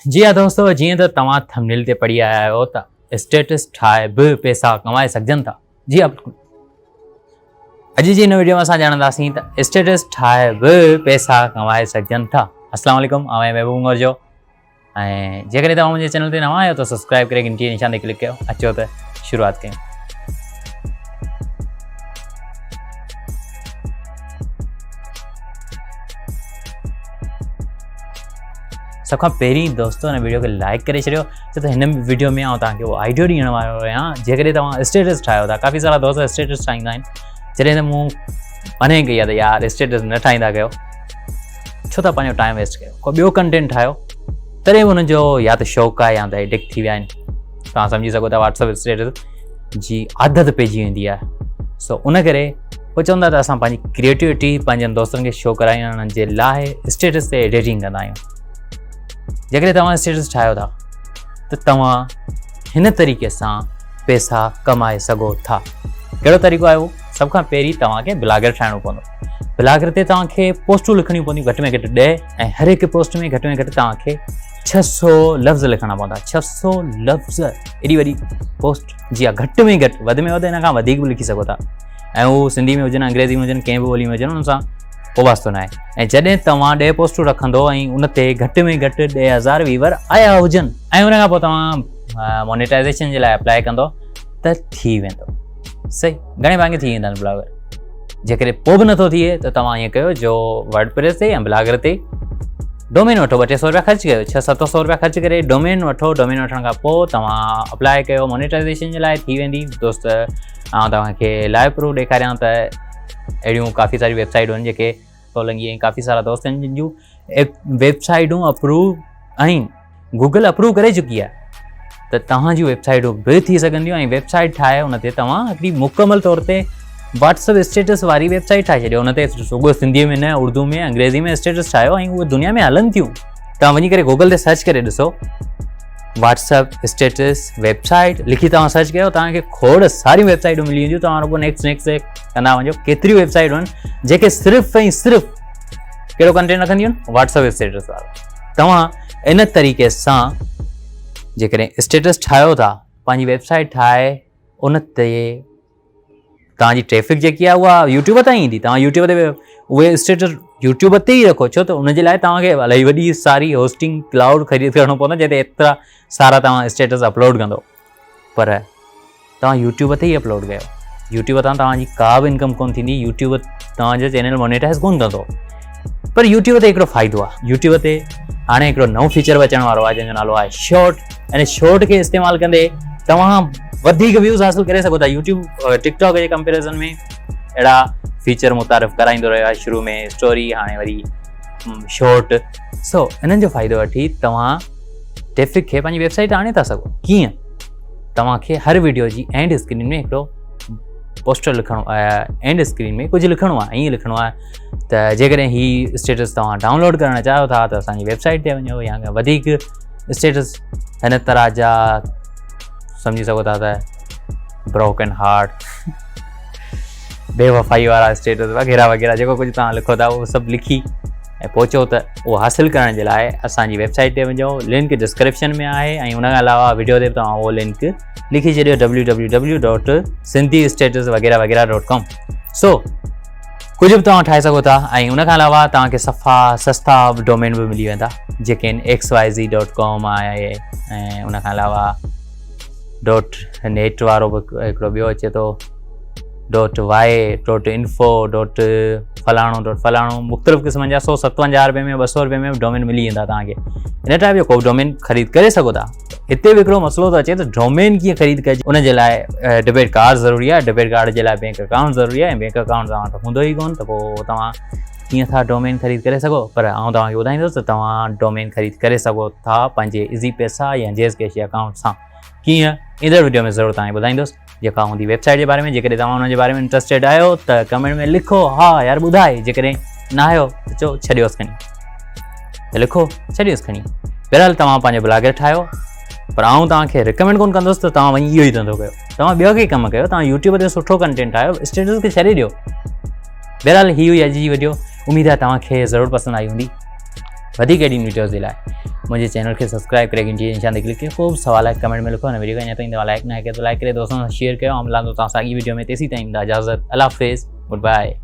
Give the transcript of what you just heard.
जी हाँ दोस्तों, जीअं त तव्हां थंबनेल ते पढ़ी आया आहियो त स्टेटस ठाहे बि पैसा कमाए सघजनि था। जी हाँ, बिल्कुलु। अॼु जी हिन वीडियो में असां ॼाणंदासीं त स्टेटस ठाहे बि पैसा कमाए सघजनि था। अस्सलाम वालेकुम, आउं महबूब उमर जो। ऐं जेकॾहिं तव्हां मुंहिंजे चैनल ते नवां आहियो त सब्सक्राइब करे घंटी निशान ते क्लिक कयो। अचो त शुरूआत कयूं। सब खां पहिरीं दोस्तों हिन वीडियो खे लाइक करे छॾियो, छो त हिन वीडियो में आउं तव्हांखे उहो आइडियो ॾियण वारो आहियां। जेकॾहिं तव्हां स्टेटस ठाहियो था, काफ़ी सारा दोस्त स्टेटस ठाहींदा आहिनि, जॾहिं त मूं मने कई आहे त यार स्टेटस न ठाहींदा कयो, छो था पंहिंजो टाइम वेस्ट कयो, को ॿियो कंटेंट ठाहियो। तॾहिं बि हुनजो या त शौक़ु आहे या त एडिक्ट थी विया आहिनि। तव्हां सम्झी सघो था व्हाट्सअप स्टेटस जी आदत पइजी वेंदी आहे। सो उन करे पोइ चवंदा त असां पंहिंजी क्रिएटिविटी पंहिंजनि दोस्तनि खे शो कराइण जे लाइ स्टेटस ते एडिटिंग कंदा आहियूं। जेकॾहिं तव्हां स्टेटस ठाहियो था त तव्हां हिन तरीक़े सां पैसा कमाए सघो था। कहिड़ो तरीक़ो आहे उहो? सभ खां पहिरीं तव्हांखे ब्लॉगर ठाहिणो पवंदो। ब्लॉगर ते तव्हांखे पोस्टूं लिखणियूं पवंदियूं, घटि में घटि 10, ऐं हर हिकु पोस्ट में घटि तव्हांखे 600 लफ़्ज़ लिखणा पवंदा। 600 लफ़्ज़, एॾी वॾी पोस्ट। जी हा, घटि में घटि, वधि में वधि हिन खां वधीक बि लिखी सघो था। ऐं उहो सिंधी में हुजनि, अंग्रेज़ी में हुजनि, कंहिं बि ॿोली में हुजनि, हुन सां को वास्तो न आहे। ऐं जॾहिं तव्हां 10 पोस्टूं रखंदो ऐं उन ते घटि में घटि 10,000 व्यूवर आया हुजनि, ऐं उन खां पोइ तव्हां मोनेटाइज़ेशन जे लाइ अप्लाई कंदो त थी वेंदो। सही, घणे भाङे थी वेंदा आहिनि ब्लॉगर। जेकॾहिं पोइ बि नथो थिए त तव्हां ईअं कयो, जो वर्डप्रेस ते या ब्लॉगर ते डोमेन वठो, 200-300 रुपया ख़र्च कयो, 600-700 रुपया ख़र्च करे डोमेन वठो। डोमेन वठण खां पोइ तव्हां अप्लाई कयो, मोनेटाइज़ेशन जे लाइ थी वेंदी। दोस्त, आउं तव्हांखे लाइव प्रूफ ॾेखारियां त अहिड़ियूं काफ़ी सारी वेबसाइटूं आहिनि जेके खोलंगी आहिनि। काफ़ी सारा दोस्त आहिनि जिन जूं वेबसाइटूं अप्रूव आहिनि, गूगल अप्रूव करे चुकी आहे, त तव्हांजी वेबसाइटूं बि थी सघंदियूं। ऐं वेबसाइट ठाहे उन ते तव्हां हिकिड़ी मुकमल तौर ते व्हाट्सअप स्टेटस वारी वेबसाइट ठाहे छॾियो। उन ते सुगो सिंधीअ में न, उर्दू में, अंग्रेज़ी में स्टेटस ठाहियो, ऐं उहे दुनिया में हलनि थियूं। तव्हां वञी करे गूगल ते सर्च करे ॾिसो, व्हाट्सअप स्टेटस वेबसाइट लिखी तव्हां सर्च कयो, तव्हांखे खोड़ सारियूं वेबसाइटूं मिली वेंदियूं। तव्हां रुगो नेक्स्ट कंदा वञो। केतिरियूं वेबसाइटूं आहिनि जेके सिर्फ़ु ऐं सिर्फ़ु कहिड़ो कंटेंट रखंदियूं आहिनि? व्हाट्सअप स्टेटस वारो। तव्हां इन तरीक़े सां जेकॾहिं स्टेटस ठाहियो था, पंहिंजी वेबसाइट ठाहे उन ते तव्हांजी ट्रैफिक जेकी आहे उहा यूट्यूब ताईं ईंदी। तव्हां यूट्यूब ते उहे स्टेटस यूट्यूब ते ई रखो, छो त उनजे लाइ तव्हांखे इलाही वॾी सारी होस्टिंग क्लाउड ख़रीद करणो पवंदो, जंहिं ते एतिरा सारा तव्हां स्टेटस अपलोड कंदो। पर तव्हां यूट्यूब ते ई अपलोड कयो, यूट्यूब तां तव्हांजी का बि इनकम कोन थींदी, यूट्यूब तव्हांजो चैनल मोनेटाइज़ कोन कंदो। पर यूट्यूब ते हिकिड़ो फ़ाइदो आहे, यूट्यूब ते हाणे हिकिड़ो नओं फीचर अचण वारो आहे जंहिंजो नालो आहे शॉर्ट। ऐं शॉर्ट खे इस्तेमालु कंदे तव्हां वधीक व्यूज़ हासिल करे सघो था। यूट्यूब टिकटॉक जे कंपेरिज़न में अहिड़ा फीचर मुतारिफ़ कराईंदो रहियो आहे। शुरू में स्टोरी, हाणे वरी शॉर्ट। सो इन्हनि जो फ़ाइदो वठी तव्हां ट्रैफिक खे पंहिंजी वेबसाइट आणे था सघो। कीअं? तव्हांखे हर वीडियो जी एंड स्क्रीन में हिकिड़ो पोस्टर लिखणो आहे, एंड स्क्रीन में कुझु लिखणो आहे। ईअं लिखणो आहे त जेकॾहिं हीअ स्टेटस तव्हां डाउनलोड करणु चाहियो था त असांजी वेबसाइट ते वञो, या वधीक स्टेटस हिन तरह जा सम्झी सघो था त ब्रोकन हार्ट, बेवफ़ाई वारा स्टेटस वग़ैरह वग़ैरह, जेको कुझु तव्हां लिखो था उहो सभु लिखी ऐं पहुचो त उहो हासिलु करण जे लाइ असांजी वेबसाइट ते वञो। लिंक डिस्क्रिप्शन में आहे, ऐं उन खां अलावा वीडियो ते तव्हां उहो लिंक लिखी छॾियो, www.sindhistatus वग़ैरह वग़ैरह.com। सो कुझु बि तव्हां ठाहे सघो था। ऐं उन खां अलावा तव्हांखे सफ़ा सस्ता डोमेन बि मिली वेंदा, जेके आहिनि xyz.com आहे, ऐं उन खां अलावा .net वारो बि हिकिड़ो ॿियो अचे थो, .y.info फलाणो। मुख़्तलिफ़ क़िस्मनि जा 157 रुपए में, 200 रुपए में डोमेन मिली वेंदा तव्हांखे। इन टाइप जो को डोमेन ख़रीद करे सघो था। हिते बि हिकिड़ो मसइलो थो अचे त डोमेन कीअं ख़रीद कजे। उन जे लाइ डेबिट कार्ड ज़रूरी आहे, डेबिट कार्ड जे लाइ बैंक अकाउंट ज़रूरी आहे, ऐं बैंक अकाउंट तव्हां वटि हूंदो ई कोन, त पोइ तव्हां कीअं था डोमेन ख़रीद करे सघो। पर आउं तव्हांखे ॿुधाईंदुसि त तव्हां डोमेन ख़रीद करे सघो था पंहिंजे इज़ी पैसा या जेज़ कैश अकाउंट सां। कीअं? ईंदड़ वीडियो में ज़रूरु तव्हांखे ॿुधाईंदुसि। जेका हूंदी वेबसाइट जे बारे में। जेकॾहिं तव्हां हुन जे बारे में इंट्रस्टेड आहियो त कमेंट में लिखो, हा यार ॿुधाए। जेकॾहिं न आहियो त चओ छॾियोसि खणी, त लिखो छॾियोसि खणी। बहरहाल तव्हां पंहिंजो ब्लॉगर ठाहियो, पर आउं तव्हांखे रिकमेंड कोन कंदुसि त तव्हां वञी इहो ई धंधो कयो। तव्हां ॿियो कंहिं कमु कयो, तव्हां यूट्यूब ते सुठो कंटेंट ठाहियो, स्टेटस खे छॾे ॾियो। बहरहाल ही हुई अॼु जी वीडियो। उम्मीद आहे तव्हांखे ज़रूरु पसंदि आई हूंदी। वधीक अहिड़ी वीडियोज़ जे लाइ मुंहिंजे चैनल खे सब्सक्राइब करे घंटी जे निशान ते क्लिक कयो। को बि सवाल आहे कमेंट में लिखो, हिन वीडियो खे अञा ताईं तव्हां लाइक न कयो त लाइक करे दोस्तनि सां शेयर कयो। ऐं मिलंदो तव्हां सां अॻी वीडियो में, तेसीं ताईं इजाज़त, अल्लाह हाफ़िज़, गुड बाय।